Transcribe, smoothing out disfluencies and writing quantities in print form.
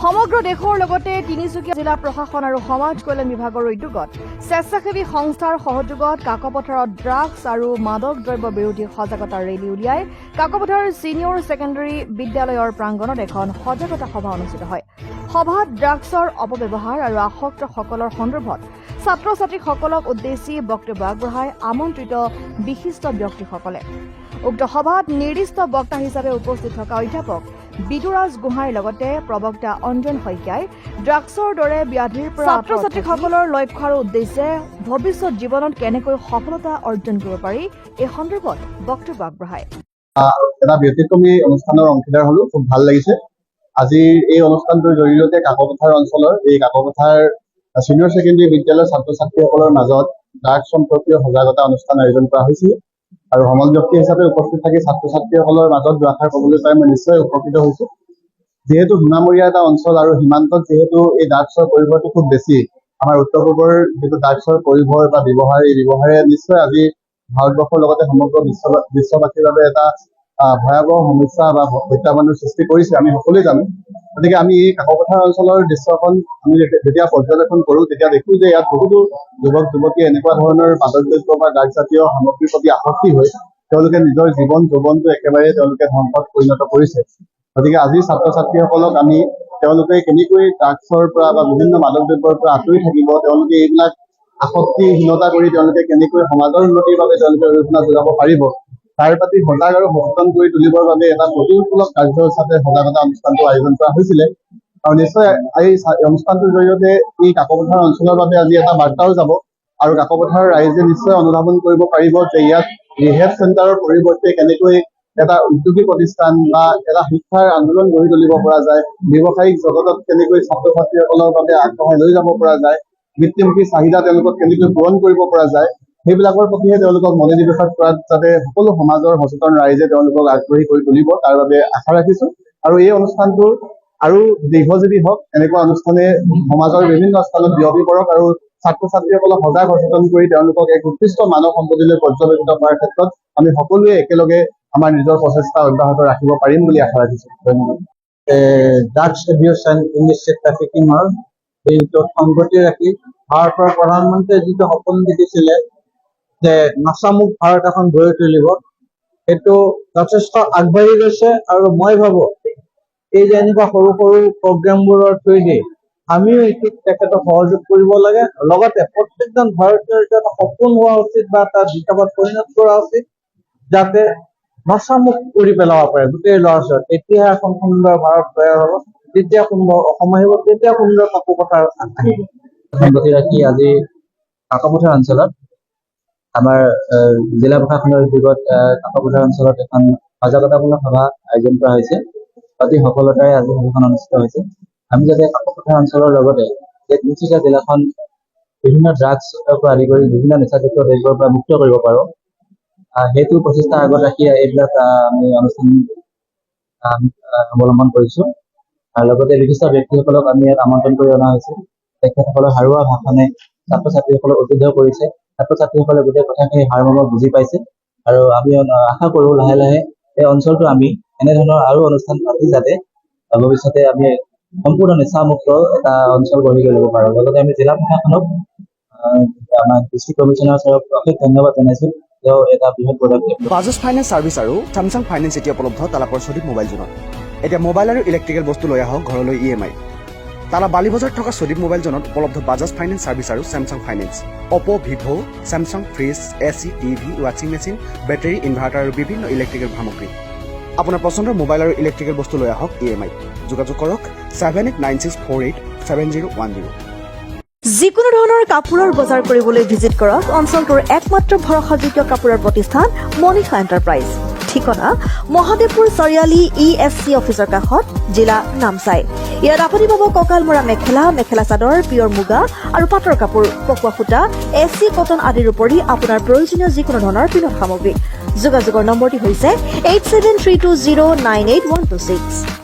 সমগ্ৰ দেশৰ লগতে তিনিচুকীয়া জিলা প্ৰশাসন আৰু সমাজ কল্যাণ বিভাগৰ উদ্যোগত স্বেচ্ছাসেৱী সংস্থাৰ সহযোগত কাকপথাৰত ড্ৰাগছ আৰু মাদক দ্ৰব্য বিৰোধী সজাগতা ৰেলী উলিয়াই কাকপথাৰ ছিনিয়ৰ ছেকেণ্ডাৰী বিদ্যালয়ৰ প্ৰাংগণত এখন সজাগতা সভা অনুষ্ঠিত হয়। সভাত ড্ৰাগছৰ অপব্যৱহাৰ আৰু আসক্তসকলৰ সন্দৰ্ভত ছাত্ৰ ছাত্ৰীসকলক উদ্দেশ্যি বক্তব্য আগবঢ়াই আমন্ত্ৰিত বিশিষ্ট ব্যক্তিসকলে। উক্ত সভাত নিৰ্দিষ্ট বক্তা হিচাপে উপস্থিত থকা অধ্যাপক বিদুৰাজ গোহাঁইৰ লগতে প্ৰবক্তা অঞ্জন শইকীয়াই ড্ৰাগছৰ দৰে ব্যাধিৰ পৰা ছাত্ৰ ছাত্ৰীসকলৰ লক্ষ্য আৰু উদ্দেশ্যে ভৱিষ্যত জীৱনত কেনেকৈ সফলতা অৰ্জন কৰিব পাৰি এই সন্দৰ্ভত বক্তব্য আগবঢ়ায়। এটা ব্যতিক্ৰমী অনুষ্ঠানৰ অংশীদাৰ হলো, খুব ভাল লাগিছে। আজি এই অনুষ্ঠানটোৰ জৰিয়তে কাকপথাৰ অঞ্চলৰ এই কাকপথাৰ ছিনিয়ৰ ছেকেণ্ডাৰী বিদ্যালয়ৰ ছাত্ৰ ছাত্ৰীসকলৰ মাজত ড্ৰাগছ সম্পৰ্কীয় সজাগতা অনুষ্ঠান আয়োজন কৰা হৈছিল আৰু সমাজ ব্যক্তি হিচাপে উপস্থিত থাকি ছাত্ৰ ছাত্ৰীসকলৰ মাজত দুআষাৰ ক'বলৈ পাই মই নিশ্চয় উপকৃত হৈছো। যিহেতু সীমামূৰীয়া এটা অঞ্চল আৰু সীমান্তত যিহেতু এই ড্ৰাগছৰ পৰিভৰটো খুব বেছি, আমাৰ উত্তৰ পূবৰ যিটো ড্ৰাগছৰ পৰিভৰ বা ব্যৱহাৰ, এই ব্যৱহাৰে নিশ্চয় আজি ভাৰতবৰ্ষৰ লগতে সমগ্ৰ বিশ্ববাসীৰ বাবে এটা ভয়াৱহ সমস্যা বা প্ৰত্যাহ্বানৰ সৃষ্টি কৰিছে, আমি সকলোৱে জানো। গতিকে আমি এই কাকপথাৰ অঞ্চলৰ দৃশ্যখন আমি যেতিয়া পৰ্যবেক্ষণ কৰো তেতিয়া দেখো যে ইয়াত বহুতো যুৱক যুৱতীয়ে এনেকুৱা ধৰণৰ মাদক দ্ৰব্য বা ড্ৰাগছ জাতীয় সামগ্ৰীৰ প্ৰতি আসক্তি হৈ তেওঁলোকে নিজৰ জীৱন যৌৱনটো একেবাৰে তেওঁলোকে ধ্বংসত পৰিণত কৰিছে। গতিকে আজি ছাত্ৰ ছাত্ৰীসকলক আমি তেওঁলোকে কেনেকৈ ড্ৰাগছৰ পৰা বা বিভিন্ন মাদক দ্ৰব্যৰ পৰা আঁতৰি থাকিব, তেওঁলোকে এইবিলাক আসক্তিহীনতা কৰি তেওঁলোকে কেনেকৈ সমাজৰ উন্নতিৰ বাবে তেওঁলোকে অৰিহণা যোগাব পাৰিব, তাৰ প্ৰতি সজাগ আৰু সচেতন কৰি তুলিবৰ বাবে এটা প্ৰতিৰোধমূলক কাৰ্য হিচাপে সজাগতা অনুষ্ঠানটো আয়োজন কৰা হৈছিলে। আৰু নিশ্চয় এই অনুষ্ঠানটোৰ জৰিয়তে এই কাকপথাৰ অঞ্চলৰ বাবে আজি এটা বাৰ্তাও যাব আৰু কাকপথাৰ ৰাইজে নিশ্চয় অনুধাৱন কৰিব পাৰিব যে ইয়াত ৰিহেব চেণ্টাৰৰ পৰিৱৰ্তে কেনেকৈ এটা উদ্যোগী প্ৰতিষ্ঠান বা এটা শিক্ষাৰ আন্দোলন গঢ়ি তুলিব পৰা যায়, ব্যৱসায়িক জগতত কেনেকৈ ছাত্ৰ ছাত্ৰীসকলৰ বাবে আগবঢ়াই লৈ যাব পৰা যায়, বৃত্তিমুখী চাহিদা তেওঁলোকক কেনেকৈ পূৰণ কৰিব পৰা যায়, সেইবিলাকৰ প্ৰতিহে তেওঁলোকক মনোনিৱেশ কৰাত যাতে সকলো সমাজৰ সচেতন ৰাইজে তেওঁলোকক আগ্ৰহী কৰি তুলিব, তাৰ বাবে আশা ৰাখিছো। আৰু এই অনুষ্ঠানটো আৰু দীৰ্ঘজীৱী হওক, এনেকুৱা অনুষ্ঠানে সমাজৰ বিভিন্ন স্থানত বিয়পি পৰক আৰু ছাত্ৰ ছাত্ৰীসকলক সজাগ সচেতন কৰি তেওঁলোকক এক উৎকৃষ্ট মানৱ সম্পত্তিলৈ পৰ্যবেক্ষিত কৰাৰ ক্ষেত্ৰত আমি সকলোৱে একেলগে আমাৰ নিজৰ প্ৰচেষ্টা অব্যাহত ৰাখিব পাৰিম বুলি আশা ৰাখিছো। ধন্যবাদ। ড্ৰাগছ এবিউজ এণ্ড ইলিচিট ট্ৰাফিকিঙৰ দিনটোত সংগতি ৰাখি ভাৰতৰ প্ৰধানমন্ত্ৰীয়ে যিটো সপোন দেখিছিলে যে নাচামুক্ত ভাৰত এখন গঢ়ি তুলিব, সেইটো যথেষ্ট আগবাঢ়ি গৈছে। আৰু মই ভাবো এই যে এনেকুৱা সৰু সৰু প্ৰগ্ৰেমবোৰৰ থ্ৰুৱেদি আমিও এইটোত তেখেতক সহযোগ কৰিব লাগে। লগতে প্ৰত্যেকজন ভাৰতীয়ৰ এটা সপোন হোৱা উচিত বা এটা বিকাশত পৰিণত কৰা উচিত, যাতে নচামুক্ত কৰি পেলাব পাৰে গোটেই ল'ৰা ছোৱালী। তেতিয়াহে এখন সুন্দৰ ভাৰত তৈয়াৰ হ'ব, তেতিয়া সুন্দৰ অসম আহিব, তেতিয়া সুন্দৰ কাকপথাৰ আহিব। সংগতি ৰাখি আজি কাকপথাৰ অঞ্চলত আমাৰ জিলা প্ৰশাসনৰ উদ্যোগত কাকপথাৰ অঞ্চলত এখন সজাগতামূলক সভা আয়োজন কৰা হৈছে। অতি সফলতাৰে আজি সভাখন অনুষ্ঠিত হৈছে। আমি যাতে কাকপথাৰ অঞ্চলৰ লগতে তিনিচুকীয়া জিলাখন বিভিন্ন ড্ৰাগছৰ পৰা আদি কৰি বিভিন্ন নিচাযুক্ত দ্ৰব্যৰ পৰা মুক্ত কৰিব পাৰো, সেইটো প্ৰচেষ্টা আগত ৰাখি এইবিলাক আমি অনুষ্ঠান অৱলম্বন কৰিছো। আৰু লগতে বিশিষ্ট ব্যক্তিসকলক আমি ইয়াত আমন্ত্ৰণ কৰি অনা হৈছে। তেখেতসকলৰ সাৰুৱা ভাষণে ছাত্ৰ ছাত্ৰীসকলক উদ্বুদ্ধ কৰিছে। ছাত্ৰ ছাত্ৰীসকলে গোটেই কথাখিনি সাৰমৰ্ম বুজি পাইছে আৰু আমি আশা কৰো লাহে লাহে এই অঞ্চলটো আমি এনেধৰণৰ আৰু অনুষ্ঠান পাতি যাতে ভৱিষ্যতে আমি সম্পূৰ্ণ নিচামুক্ত এটা অঞ্চল গঢ়ি তুলিব পাৰো। লগতে আমি জিলা প্ৰশাসনক আমাৰ ডিষ্ট্ৰিক্ট কমিশনাৰ ছাৰক অশেষ ধন্যবাদ জনাইছো। তেওঁ এটা বৃহৎ পদক্ষেপ। বাজাজ ফাইনেন্স ছাৰ্ভিচ আৰু স্যামছাং ফাইনেন্স এতিয়া উপলব্ধ তালাপৰ চদীপ মোবাইল জোনত। এতিয়া মোবাইল আৰু ইলেক্ট্ৰিকেল বস্তু লৈ আহক ঘৰলৈ EMI। তালা বালি বজাৰত থকা চদীপ মোবাইল জোনত উপলব্ধ বাজাজ ফাইনেন্স ছাৰ্ভিচ আৰু স্যামছাং ফাইনেন্স, অপো, ভিভো, স্যামছাং ফ্ৰিজ, AC, TV, ৱাশ্বিং মেচিন, বেটাৰী, ইনভাৰ্টাৰ আৰু বিভিন্ন ইলেক্ট্ৰিকেল সামগ্ৰী। আপোনাৰ পচন্দৰ মোবাইল আৰু ইলেক্ট্ৰিকেল বস্তু লৈ আহক EMI। যোগাযোগ কৰক 7896487010। যিকোনো ধৰণৰ কাপোৰৰ বজাৰ কৰিবলৈ ভিজিট কৰক অঞ্চলটোৰ একমাত্ৰ ভৰসাযোগ্য কাপোৰৰ প্ৰতিষ্ঠান মনিষা এণ্টাৰপ্ৰাইজ। ঠিকনা মহাদেৱপুৰ চাৰিআলি ESC অফিচৰ কাষত, জিলা নামচাই। ইয়াত আপুনি পাব কঁকাল মৰা মেখেলা, মেখেলা চাদৰ, পিয়ৰ মুগা আৰু পাটৰ কাপোৰ, পকোৱা সূতা, AC, কটন আদিৰ উপৰি আপোনাৰ প্ৰয়োজনীয় যিকোনো ধৰণৰ পিন্ধন সামগ্ৰী। যোগাযোগৰ নম্বৰটি হৈছে 8732098126।